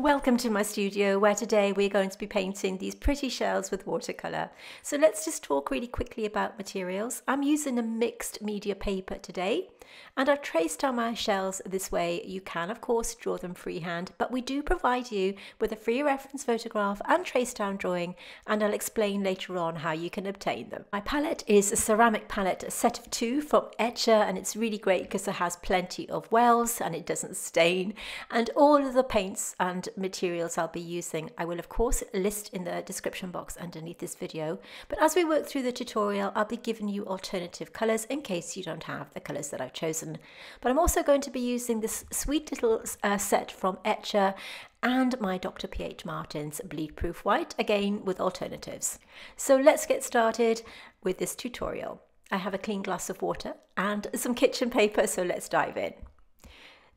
Welcome to my studio, where today we're going to be painting these pretty shells with watercolour. So let's just talk really quickly about materials. I'm using a mixed media paper today, and I've traced down my shells this way. You can of course draw them freehand, but we do provide you with a free reference photograph and trace down drawing, and I'll explain later on how you can obtain them. My palette is a ceramic palette, a set of 2 from Etcher, and it's really great because it has plenty of wells and it doesn't stain, and all of the paints and materials I'll be using I will of course list in the description box underneath this video, but as we work through the tutorial I'll be giving you alternative colours in case you don't have the colours that I've chosen. But I'm also going to be using this sweet little set from Etcher and my Dr. P.H. Martin's Bleed Proof White, again with alternatives. So let's get started with this tutorial. I have a clean glass of water and some kitchen paper, so let's dive in.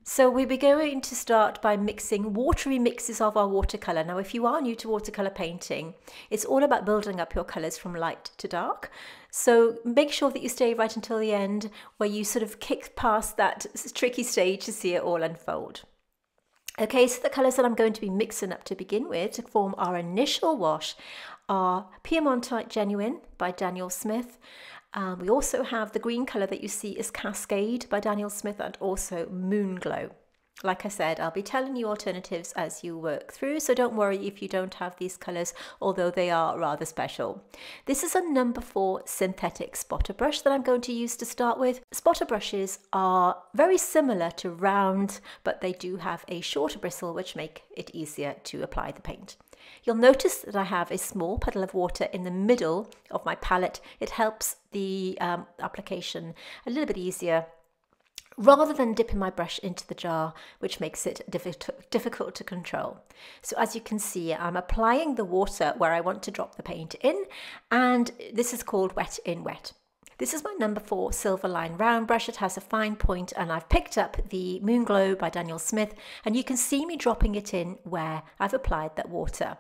So we'll be going to start by mixing watery mixes of our watercolour. Now if you are new to watercolour painting, it's all about building up your colours from light to dark. So make sure that you stay right until the end, where you sort of kick past that tricky stage to see it all unfold. Okay, so the colours that I'm going to be mixing up to begin with to form our initial wash are Piemontite Genuine by Daniel Smith. We also have the green colour that you see is Cascade by Daniel Smith, and also Moonglow. Like I said, I'll be telling you alternatives as you work through, so don't worry if you don't have these colours, although they are rather special. This is a number 4 synthetic spotter brush that I'm going to use to start with. Spotter brushes are very similar to round, but they do have a shorter bristle which make it easier to apply the paint. You'll notice that I have a small puddle of water in the middle of my palette. It helps the application a little bit easier, rather than dipping my brush into the jar, which makes it difficult to control. So as you can see, I'm applying the water where I want to drop the paint in, and this is called wet in wet. This is my number 4 silver line round brush. It has a fine point, and I've picked up the Moonglow by Daniel Smith, and you can see me dropping it in where I've applied that water.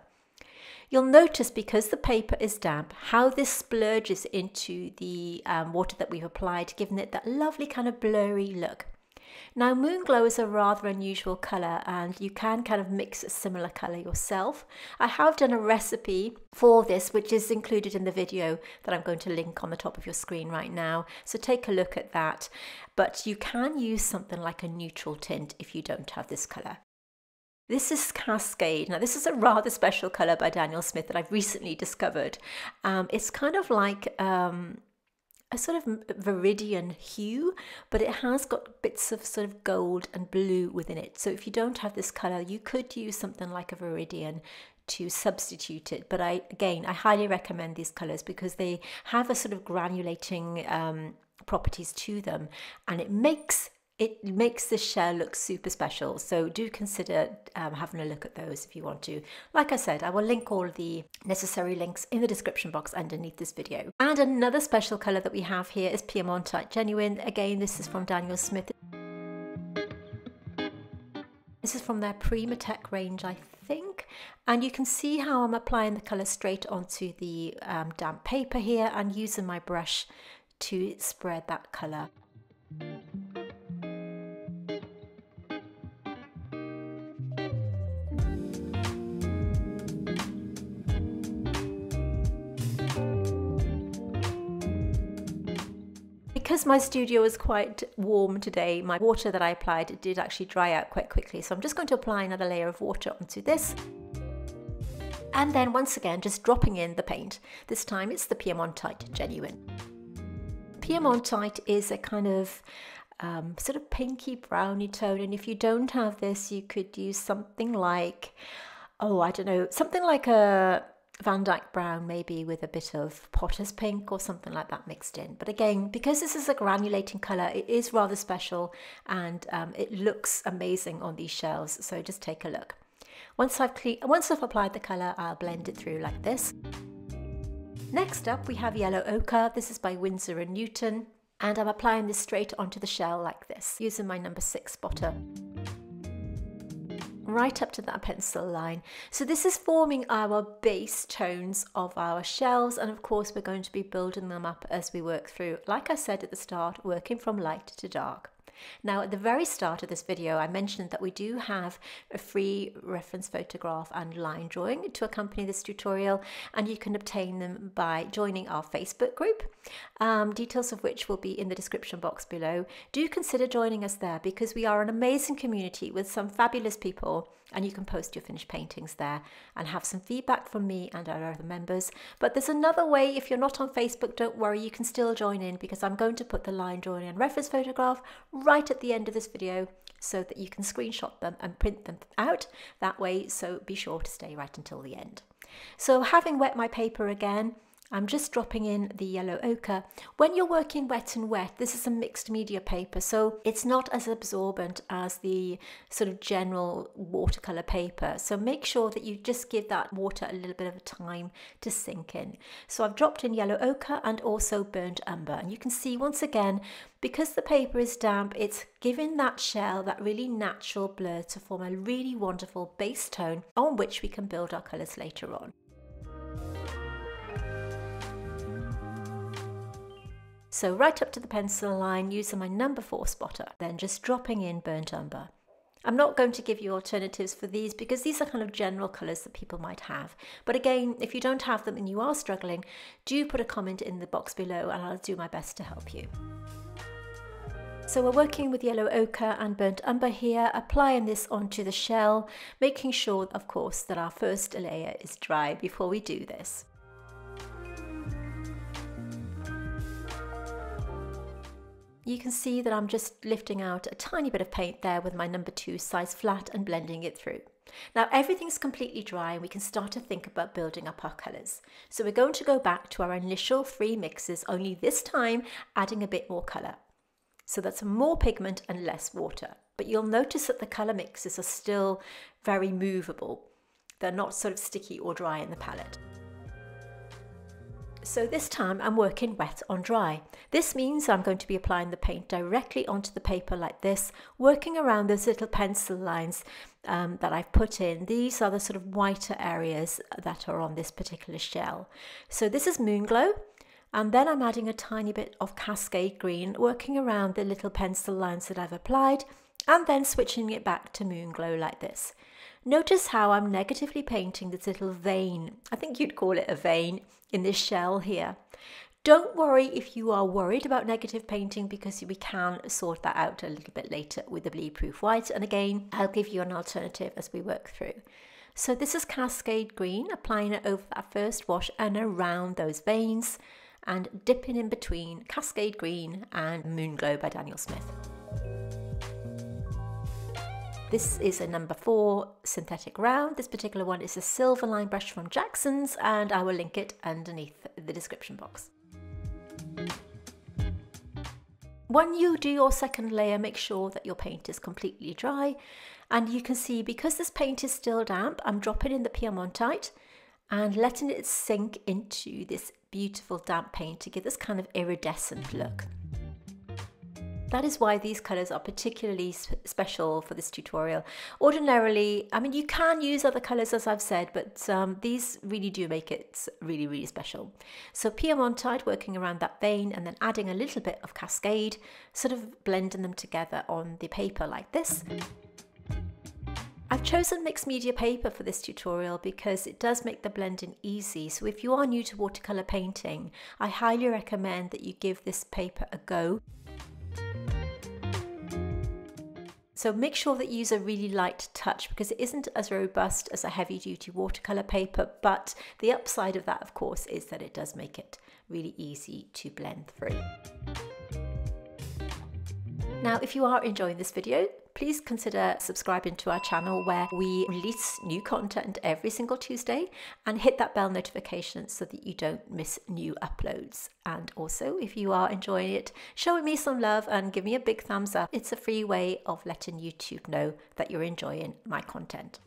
You'll notice, because the paper is damp, how this splurges into the water that we've applied, giving it that lovely kind of blurry look. Now Moonglow is a rather unusual colour, and you can kind of mix a similar colour yourself. I have done a recipe for this which is included in the video that I'm going to link on the top of your screen right now, so take a look at that. But you can use something like a neutral tint if you don't have this colour. This is Cascade. Now this is a rather special colour by Daniel Smith that I've recently discovered. It's kind of like a sort of viridian hue, but it has got bits of sort of gold and blue within it. So if you don't have this colour, you could use something like a viridian to substitute it. But I highly recommend these colours because they have a sort of granulating properties to them, and it makes the shell look super special. So do consider having a look at those if you want to. Like I said, I will link all of the necessary links in the description box underneath this video. And another special colour that we have here is Piemontite Genuine. Again, this is from Daniel Smith. This is from their Primatech range, I think. And you can see how I'm applying the colour straight onto the damp paper here, and using my brush to spread that colour. Because my studio is quite warm today, my water that I applied did actually dry out quite quickly. So I'm just going to apply another layer of water onto this. And then once again, just dropping in the paint. This time it's the Piemontite Genuine. Piemontite is a kind of sort of pinky browny tone. And if you don't have this, you could use something like, oh, I don't know, something like a Van Dyke brown, maybe with a bit of Potter's pink or something like that mixed in. But again, because this is a granulating colour, it is rather special, and it looks amazing on these shells. So just take a look. Once I've applied the colour, I'll blend it through like this. Next up we have Yellow Ochre. This is by Winsor & Newton, and I'm applying this straight onto the shell like this, using my number 6 spotter, right up to that pencil line. So this is forming our base tones of our shells, and of course we're going to be building them up as we work through, like I said at the start, working from light to dark. Now, at the very start of this video, I mentioned that we do have a free reference photograph and line drawing to accompany this tutorial, and you can obtain them by joining our Facebook group, details of which will be in the description box below. Do consider joining us there because we are an amazing community with some fabulous people, and you can post your finished paintings there and have some feedback from me and our other members. But there's another way. If you're not on Facebook, don't worry, you can still join in, because I'm going to put the line drawing and reference photograph right at the end of this video so that you can screenshot them and print them out that way, so be sure to stay right until the end. So having wet my paper again, I'm just dropping in the yellow ochre. When you're working wet and wet, this is a mixed media paper, so it's not as absorbent as the sort of general watercolor paper. So make sure that you just give that water a little bit of a time to sink in. So I've dropped in yellow ochre and also burnt umber. And you can see once again, because the paper is damp, it's giving that shell that really natural blur to form a really wonderful base tone on which we can build our colors later on. So right up to the pencil line using my number 4 spotter, then just dropping in burnt umber. I'm not going to give you alternatives for these because these are kind of general colours that people might have. But again, if you don't have them and you are struggling, do put a comment in the box below and I'll do my best to help you. So we're working with yellow ochre and burnt umber here, applying this onto the shell, making sure, of course, that our first layer is dry before we do this. You can see that I'm just lifting out a tiny bit of paint there with my number 2 size flat and blending it through. Now everything's completely dry and we can start to think about building up our colours. So we're going to go back to our initial 3 mixes, only this time adding a bit more colour. So that's more pigment and less water. But you'll notice that the colour mixes are still very movable. They're not sort of sticky or dry in the palette. So this time I'm working wet on dry. This means I'm going to be applying the paint directly onto the paper like this, working around those little pencil lines that I've put in. These are the sort of whiter areas that are on this particular shell. So this is Moonglow, and then I'm adding a tiny bit of Cascade Green, working around the little pencil lines that I've applied, and then switching it back to Moonglow like this. Notice how I'm negatively painting this little vein, I think you'd call it a vein, in this shell here. Don't worry if you are worried about negative painting, because we can sort that out a little bit later with the bleed-proof white, and again I'll give you an alternative as we work through. So this is Cascade Green, applying it over that first wash and around those veins, and dipping in between Cascade Green and Moonglow by Daniel Smith. This is a number 4 synthetic round. This particular one is a silver line brush from Jackson's, and I will link it underneath the description box. When you do your second layer, make sure that your paint is completely dry. And you can see, because this paint is still damp, I'm dropping in the Piemontite and letting it sink into this beautiful damp paint to give this kind of iridescent look. That is why these colours are particularly special for this tutorial. Ordinarily, I mean, you can use other colours as I've said, but these really do make it really, really special. So Piemontite, working around that vein and then adding a little bit of Cascade, sort of blending them together on the paper like this. I've chosen mixed media paper for this tutorial because it does make the blending easy. So if you are new to watercolour painting, I highly recommend that you give this paper a go. So make sure that you use a really light touch, because it isn't as robust as a heavy duty watercolour paper, but the upside of that, of course, is that it does make it really easy to blend through. Now, if you are enjoying this video, please consider subscribing to our channel where we release new content every single Tuesday, and hit that bell notification so that you don't miss new uploads. And also, if you are enjoying it, showing me some love and give me a big thumbs up. It's a free way of letting YouTube know that you're enjoying my content.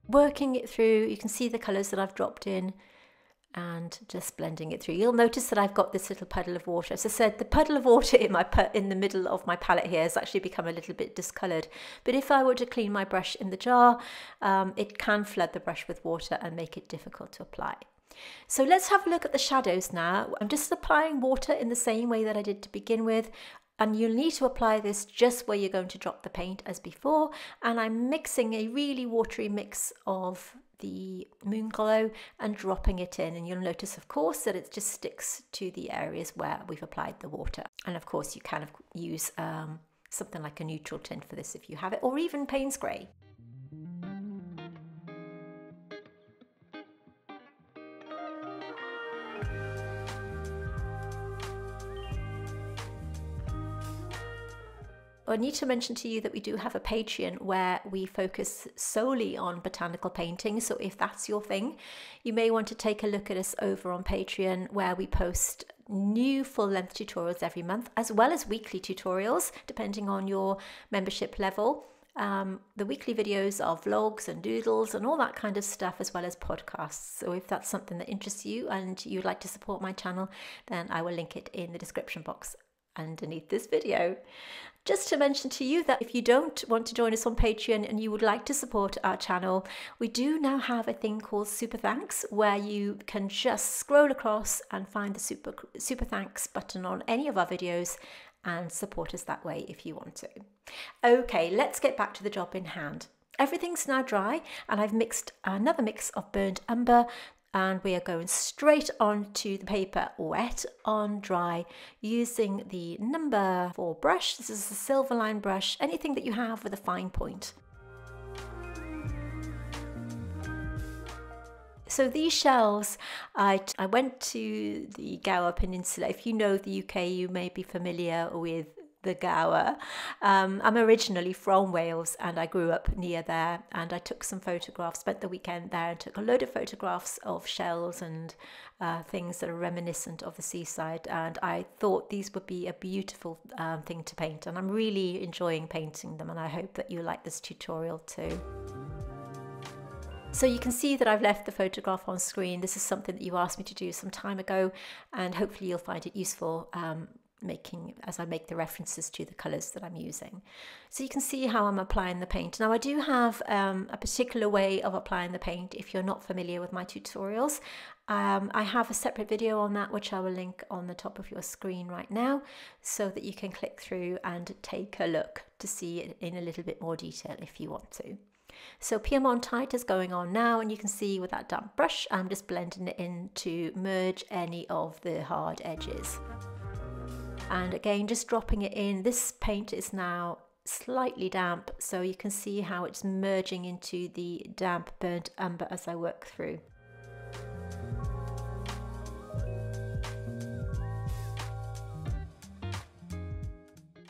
Working it through, you can see the colours that I've dropped in, and just blending it through. You'll notice that I've got this little puddle of water. As I said, the puddle of water in the middle of my palette here has actually become a little bit discoloured. But if I were to clean my brush in the jar, it can flood the brush with water and make it difficult to apply. So let's have a look at the shadows now. I'm just applying water in the same way that I did to begin with. And you'll need to apply this just where you're going to drop the paint as before. And I'm mixing a really watery mix of the moon glow and dropping it in, and you'll notice of course that it just sticks to the areas where we've applied the water. And of course you can use something like a neutral tint for this if you have it, or even Payne's grey. I need to mention to you that we do have a Patreon where we focus solely on botanical painting. So if that's your thing, you may want to take a look at us over on Patreon, where we post new full-length tutorials every month, as well as weekly tutorials, depending on your membership level. The weekly videos are vlogs and doodles and all that kind of stuff, as well as podcasts. So if that's something that interests you and you'd like to support my channel, then I will link it in the description box underneath this video. Just to mention to you that if you don't want to join us on Patreon and you would like to support our channel, we do now have a thing called Super Thanks, where you can just scroll across and find the Super Thanks button on any of our videos and support us that way if you want to. Okay, let's get back to the job in hand. Everything's now dry, and I've mixed another mix of burnt umber, and we are going straight onto the paper, wet on dry, using the number 4 brush. This is a silver line brush, anything that you have with a fine point. So these shells, I went to the Gower Peninsula. If you know the UK, you may be familiar with the Gower. I'm originally from Wales and I grew up near there, and I took some photographs, spent the weekend there and took a load of photographs of shells and things that are reminiscent of the seaside, and I thought these would be a beautiful thing to paint, and I'm really enjoying painting them, and I hope that you like this tutorial too. So you can see that I've left the photograph on screen. This is something that you asked me to do some time ago, and hopefully you'll find it useful as I make the references to the colours that I'm using. So you can see how I'm applying the paint. Now I do have a particular way of applying the paint if you're not familiar with my tutorials. I have a separate video on that, which I will link on the top of your screen right now, so that you can click through and take a look to see it in a little bit more detail if you want to. So Piedmont Tight is going on now, and you can see with that damp brush I'm just blending it in to merge any of the hard edges. And again, just dropping it in. This paint is now slightly damp, so you can see how it's merging into the damp burnt umber as I work through.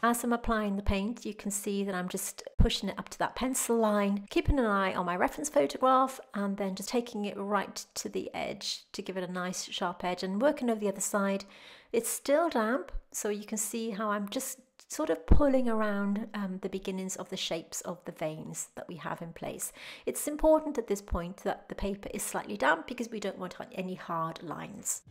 As I'm applying the paint, you can see that I'm just pushing it up to that pencil line, keeping an eye on my reference photograph, and then just taking it right to the edge to give it a nice sharp edge, and working over the other side. It's still damp, so you can see how I'm just sort of pulling around the beginnings of the shapes of the veins that we have in place. It's important at this point that the paper is slightly damp because we don't want any hard lines.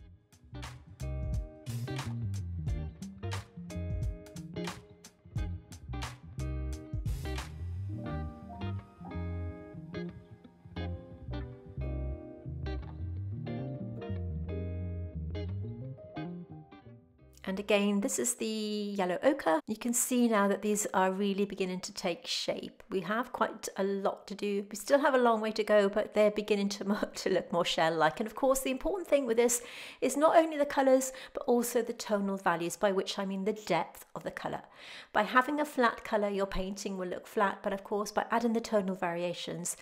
And again, this is the yellow ochre. You can see now that these are really beginning to take shape. We have quite a lot to do. We still have a long way to go, but they're beginning to look more shell-like. And of course, the important thing with this is not only the colours, but also the tonal values, by which I mean the depth of the colour. By having a flat colour, your painting will look flat, but of course, by adding the tonal variations,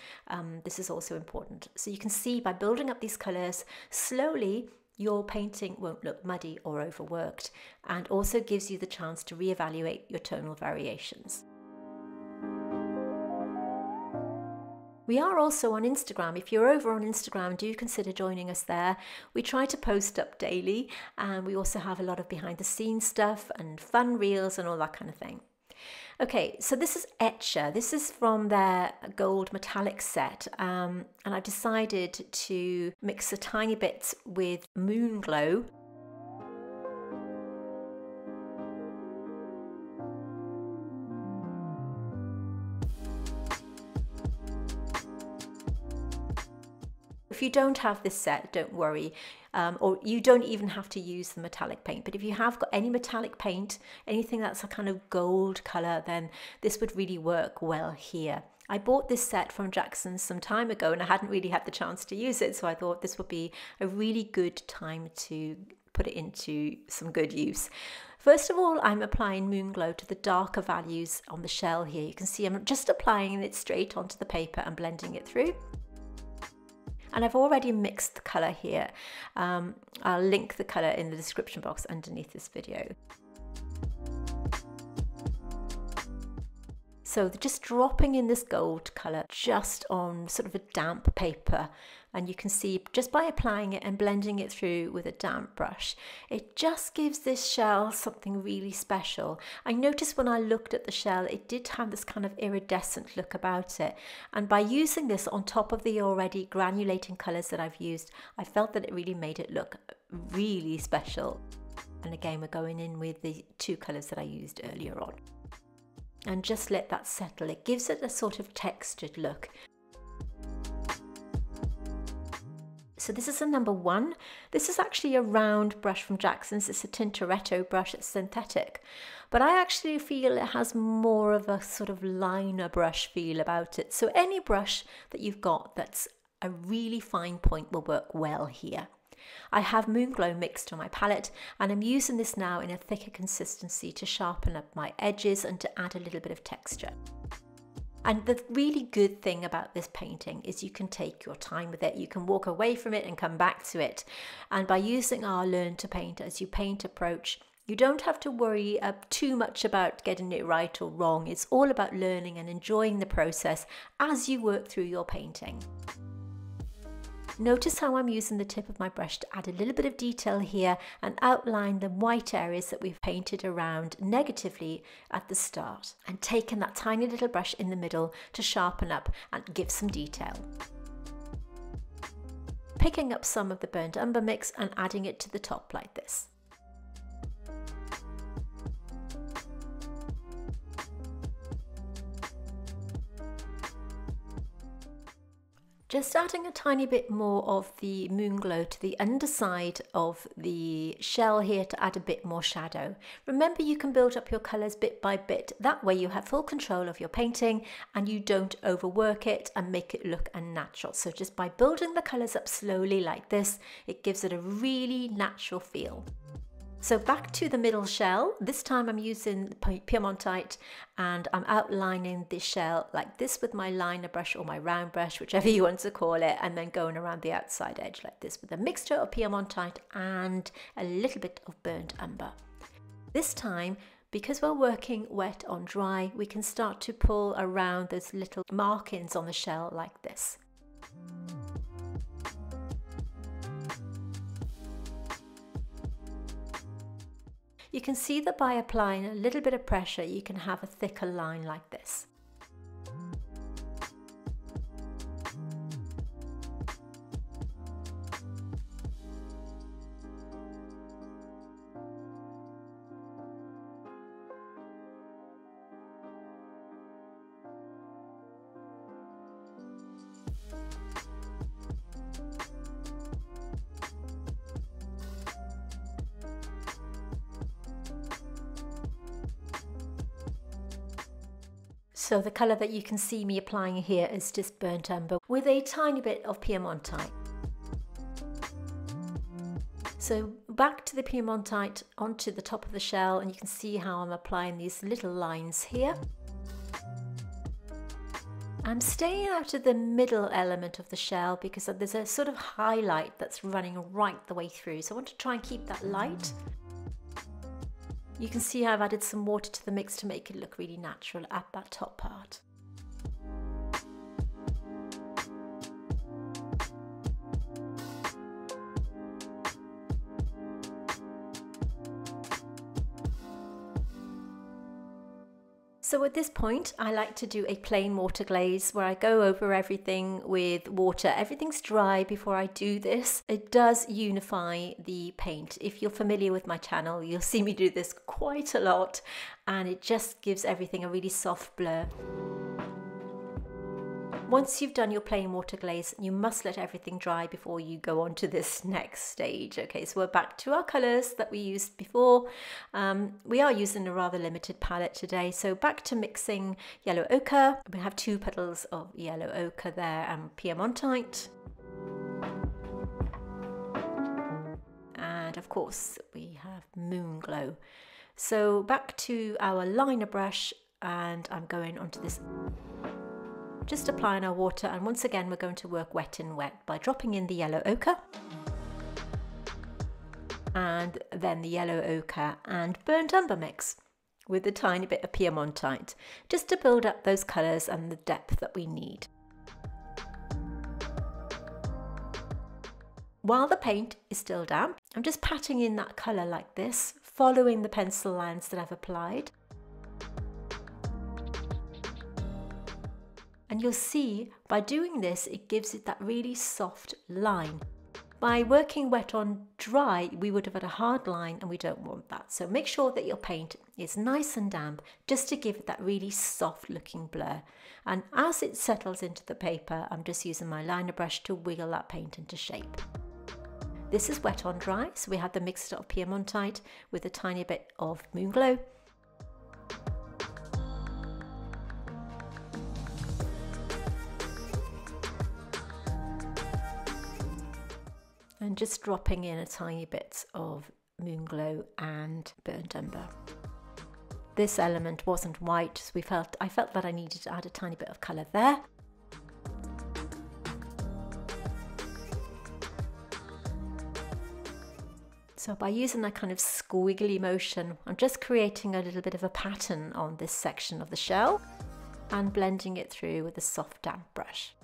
this is also important. So you can see by building up these colours slowly, your painting won't look muddy or overworked, and also gives you the chance to reevaluate your tonal variations. We are also on Instagram. If you're over on Instagram, do consider joining us there. We try to post up daily, and we also have a lot of behind the scenes stuff and fun reels and all that kind of thing. Okay, so this is Etcher. This is from their gold metallic set, and I've decided to mix a tiny bit with Moon Glow. If you don't have this set, don't worry, or you don't even have to use the metallic paint, but if you have got any metallic paint, anything that's a kind of gold colour, then this would really work well here. I bought this set from Jackson's some time ago and I hadn't really had the chance to use it, so I thought this would be a really good time to put it into some good use. First of all, I'm applying Moon Glow to the darker values on the shell here. You can see I'm just applying it straight onto the paper and blending it through. And I've already mixed the colour here. I'll link the colour in the description box underneath this video. So just dropping in this gold colour just on sort of a damp paper, and you can see just by applying it and blending it through with a damp brush, it just gives this shell something really special. I noticed when I looked at the shell, it did have this kind of iridescent look about it, and by using this on top of the already granulating colours that I've used, I felt that it really made it look really special. And again, we're going in with the two colours that I used earlier on. And just let that settle. It gives it a sort of textured look. So this is a number 1. This is actually a round brush from Jackson's. It's a Tintoretto brush. It's synthetic. But I actually feel it has more of a sort of liner brush feel about it. So any brush that you've got that's a really fine point will work well here. I have Moon Glow mixed on my palette, and I'm using this now in a thicker consistency to sharpen up my edges and to add a little bit of texture. And the really good thing about this painting is you can take your time with it. You can walk away from it and come back to it. And by using our Learn to Paint as you paint approach, you don't have to worry too much about getting it right or wrong. It's all about learning and enjoying the process as you work through your painting. Notice how I'm using the tip of my brush to add a little bit of detail here and outline the white areas that we've painted around negatively at the start, and taking that tiny little brush in the middle to sharpen up and give some detail. Picking up some of the burnt umber mix and adding it to the top like this. Just adding a tiny bit more of the Moon Glow to the underside of the shell here to add a bit more shadow. Remember, you can build up your colours bit by bit. That way you have full control of your painting and you don't overwork it and make it look unnatural. So just by building the colours up slowly like this, it gives it a really natural feel. So back to the middle shell. This time I'm using Piemontite and I'm outlining this shell like this with my liner brush or my round brush, whichever you want to call it, and then going around the outside edge like this with a mixture of Piemontite and a little bit of burnt umber. This time, because we're working wet on dry, we can start to pull around those little markings on the shell like this. You can see that by applying a little bit of pressure, you can have a thicker line like this. So the colour that you can see me applying here is just burnt umber with a tiny bit of Piemontite. So back to the Piemontite onto the top of the shell, and you can see how I'm applying these little lines here. I'm staying out of the middle element of the shell because there's a sort of highlight that's running right the way through. So I want to try and keep that light. You can see how I've added some water to the mix to make it look really natural at that top part. So at this point, I like to do a plain water glaze where I go over everything with water. Everything's dry before I do this. It does unify the paint. If you're familiar with my channel, you'll see me do this quite a lot, and it just gives everything a really soft blur. Once you've done your plain water glaze, you must let everything dry before you go on to this next stage. Okay, so we're back to our colours that we used before. We are using a rather limited palette today, so back to mixing yellow ochre. We have 2 petals of yellow ochre there and piemontite. And of course, we have moon glow. So back to our liner brush, and I'm going onto this. Just applying our water, and once again we're going to work wet in wet by dropping in the yellow ochre and then the yellow ochre and burnt umber mix with a tiny bit of piemontite, just to build up those colours and the depth that we need. While the paint is still damp, I'm just patting in that colour like this, following the pencil lines that I've applied. And you'll see by doing this, it gives it that really soft line. By working wet on dry, we would have had a hard line, and we don't want that. So make sure that your paint is nice and damp, just to give it that really soft looking blur. And as it settles into the paper, I'm just using my liner brush to wiggle that paint into shape. This is wet on dry, so we had the mixture of piemontite with a tiny bit of moon glow. And just dropping in a tiny bit of moon glow and burnt umber. This element wasn't white, so I felt that I needed to add a tiny bit of colour there. So by using that kind of squiggly motion, I'm just creating a little bit of a pattern on this section of the shell and blending it through with a soft damp brush.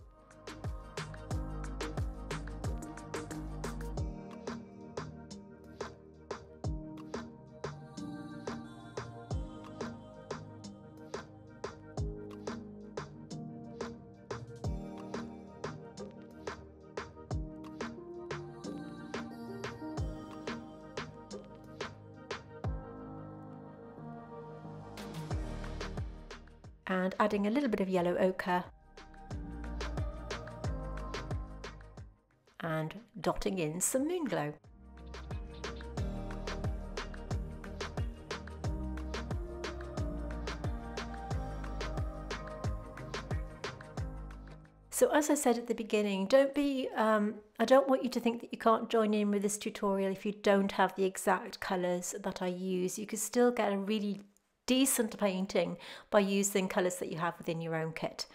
And adding a little bit of yellow ochre and dotting in some moon glow. So as I said at the beginning, I don't want you to think that you can't join in with this tutorial if you don't have the exact colours that I use. You could still get a really decent painting by using colours that you have within your own kit.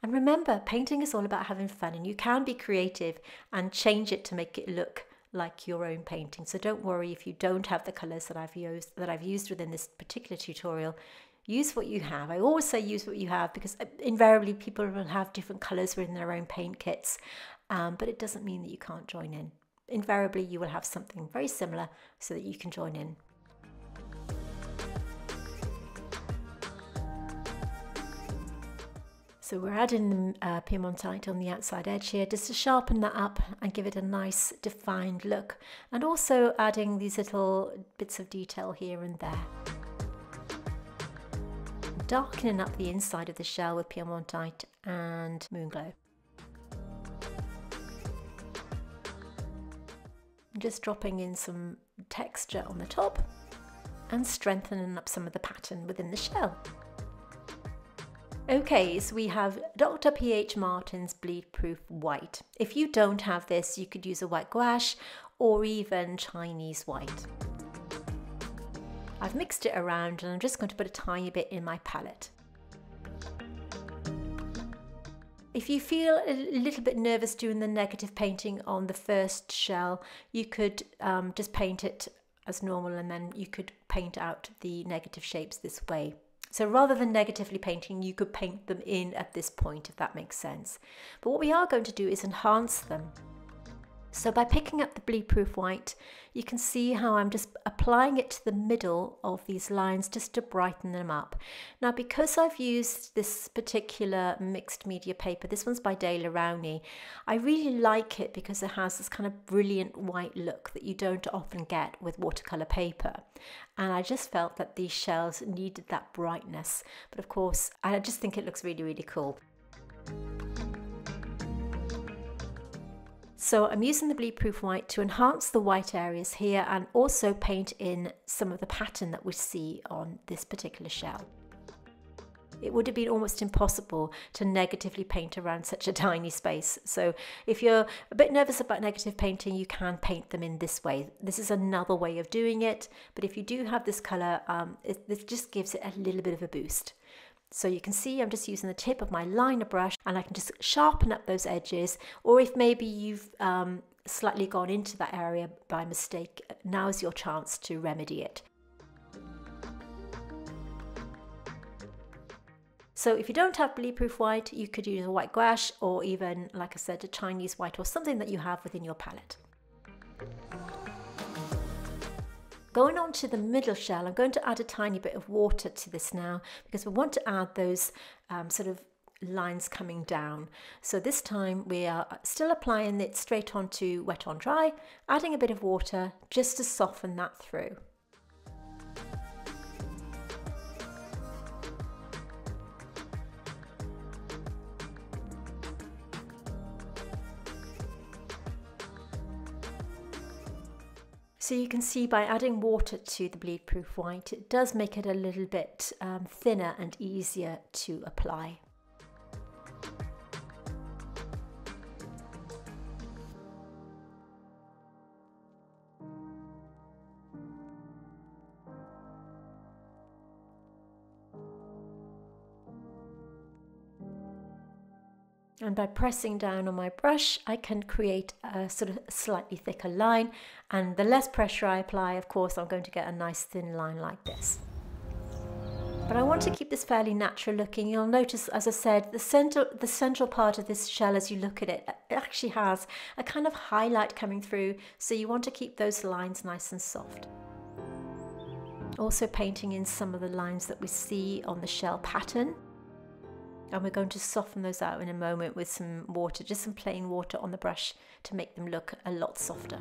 And remember, painting is all about having fun, and you can be creative and change it to make it look like your own painting. So don't worry if you don't have the colours that I've used within this particular tutorial. Use what you have. I always say use what you have, because invariably people will have different colours within their own paint kits, but it doesn't mean that you can't join in. Invariably you will have something very similar so that you can join in. So we're adding the piemontite on the outside edge here just to sharpen that up and give it a nice defined look, and also adding these little bits of detail here and there. Darkening up the inside of the shell with piemontite and moon glow. Just dropping in some texture on the top and strengthening up some of the pattern within the shell. Okay, so we have Dr. P.H. Martin's Bleed Proof White. If you don't have this, you could use a white gouache or even Chinese white. I've mixed it around and I'm just going to put a tiny bit in my palette. If you feel a little bit nervous doing the negative painting on the first shell, you could just paint it as normal, and then you could paint out the negative shapes this way. So rather than negatively painting, you could paint them in at this point, if that makes sense. But what we are going to do is enhance them. So by picking up the bleed-proof white, you can see how I'm just applying it to the middle of these lines just to brighten them up. Now, because I've used this particular mixed media paper, this one's by De La Rowney, I really like it because it has this kind of brilliant white look that you don't often get with watercolour paper. And I just felt that these shells needed that brightness. But of course, I just think it looks really, really cool. So I'm using the bleed-proof white to enhance the white areas here and also paint in some of the pattern that we see on this particular shell. It would have been almost impossible to negatively paint around such a tiny space. So if you're a bit nervous about negative painting, you can paint them in this way. This is another way of doing it, but if you do have this colour, this just gives it a little bit of a boost. So you can see I'm just using the tip of my liner brush and I can just sharpen up those edges, or if maybe you've slightly gone into that area by mistake, now's your chance to remedy it. So if you don't have bleed-proof white, you could use a white gouache or even, like I said, a Chinese white or something that you have within your palette. Going on to the middle shell, I'm going to add a tiny bit of water to this now because we want to add those sort of lines coming down. So this time we are still applying it straight onto wet on dry, adding a bit of water just to soften that through. So you can see by adding water to the bleed-proof white, it does make it a little bit thinner and easier to apply. And by pressing down on my brush, I can create a sort of slightly thicker line. And the less pressure I apply, of course, I'm going to get a nice thin line like this. But I want to keep this fairly natural looking. You'll notice, as I said, the central part of this shell, as you look at it, it actually has a kind of highlight coming through. So you want to keep those lines nice and soft. Also painting in some of the lines that we see on the shell pattern. And we're going to soften those out in a moment with some water, just some plain water on the brush to make them look a lot softer.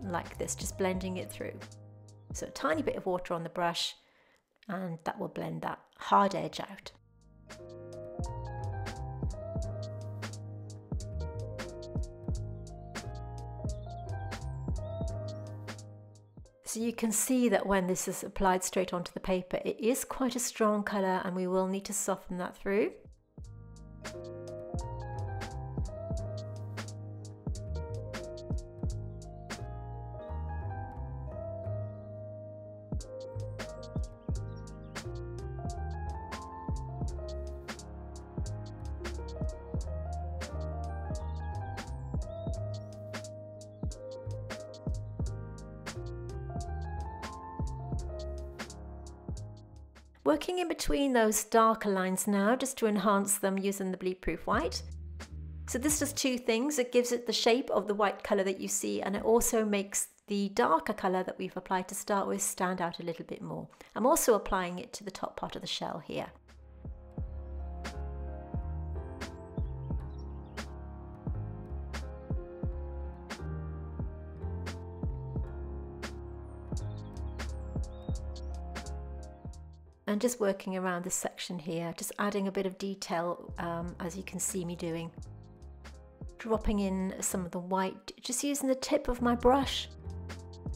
Like this, just blending it through. So a tiny bit of water on the brush and that will blend that hard edge out. So you can see that when this is applied straight onto the paper, it is quite a strong colour and we will need to soften that through. Working in between those darker lines now, just to enhance them using the bleed-proof white. So this does two things. It gives it the shape of the white colour that you see, and it also makes the darker colour that we've applied to start with stand out a little bit more. I'm also applying it to the top part of the shell here. And just working around this section here, just adding a bit of detail as you can see me doing. Dropping in some of the white, just using the tip of my brush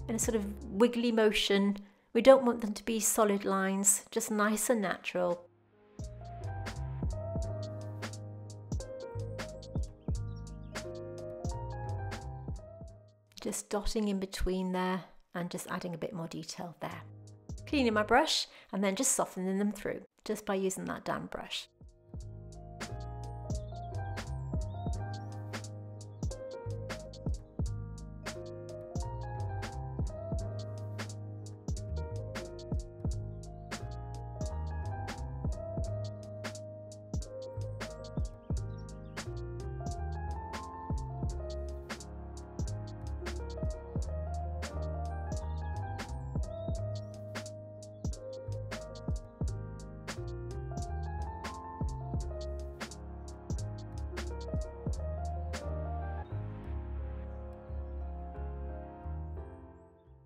in a sort of wiggly motion. We don't want them to be solid lines, just nice and natural. Just dotting in between there and just adding a bit more detail there. Cleaning my brush and then just softening them through just by using that damp brush.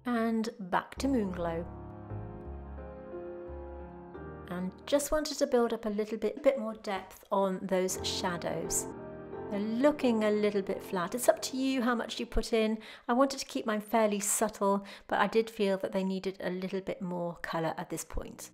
and back to Moonglow. And just wanted to build up a little bit more depth on those shadows. They're looking a little bit flat. It's up to you how much you put in. I wanted to keep mine fairly subtle, but I did feel that they needed a little bit more colour at this point.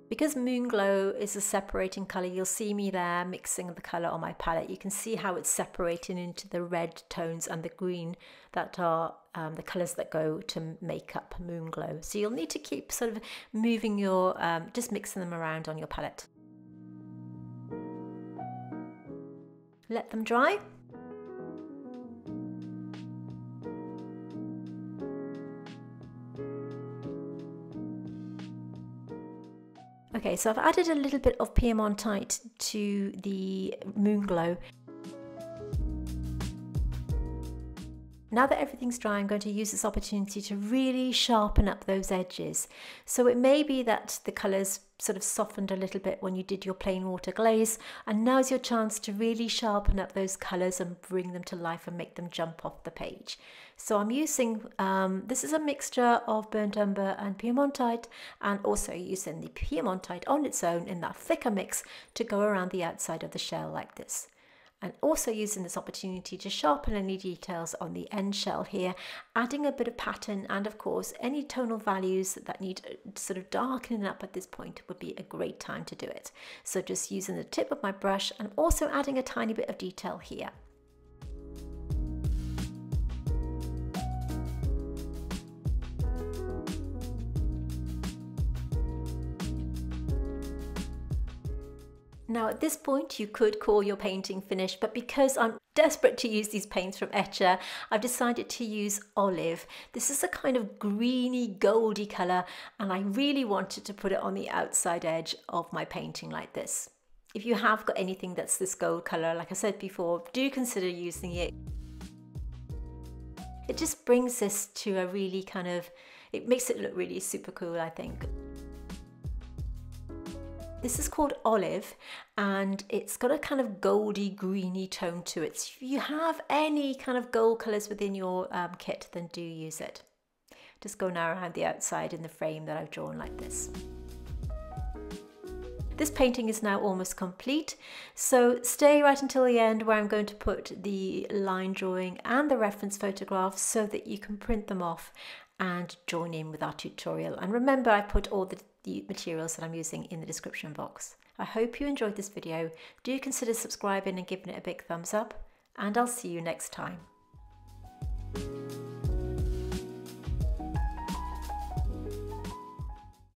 Because Moonglow is a separating colour, you'll see me there mixing the colour on my palette. You can see how it's separating into the red tones and the green that are the colours that go to make up Moonglow. So you'll need to keep sort of moving your, just mixing them around on your palette. Let them dry. Okay, so I've added a little bit of Piemontite to the Moonglow. Now that everything's dry, I'm going to use this opportunity to really sharpen up those edges. So it may be that the colours sort of softened a little bit when you did your plain water glaze, and now's your chance to really sharpen up those colours and bring them to life and make them jump off the page. So I'm using, this is a mixture of burnt umber and Piemontite, and also using the Piemontite on its own in that thicker mix to go around the outside of the shell like this. And also using this opportunity to sharpen any details on the end shell here, adding a bit of pattern, and of course any tonal values that need sort of darkening up at this point would be a great time to do it. So just using the tip of my brush and also adding a tiny bit of detail here. Now at this point you could call your painting finished, but because I'm desperate to use these paints from Etcher, I've decided to use olive. This is a kind of greeny goldy colour, and I really wanted to put it on the outside edge of my painting like this. If you have got anything that's this gold colour, like I said before, do consider using it. It just brings this to a really kind of, it makes it look really super cool, I think. This is called Olive, and it's got a kind of goldy greeny tone to it. So if you have any kind of gold colours within your kit, then do use it. Just go now around the outside in the frame that I've drawn like this. This painting is now almost complete, so stay right until the end where I'm going to put the line drawing and the reference photographs so that you can print them off and join in with our tutorial. And remember, I put all the materials that I'm using in the description box. I hope you enjoyed this video. Do consider subscribing and giving it a big thumbs up, and I'll see you next time.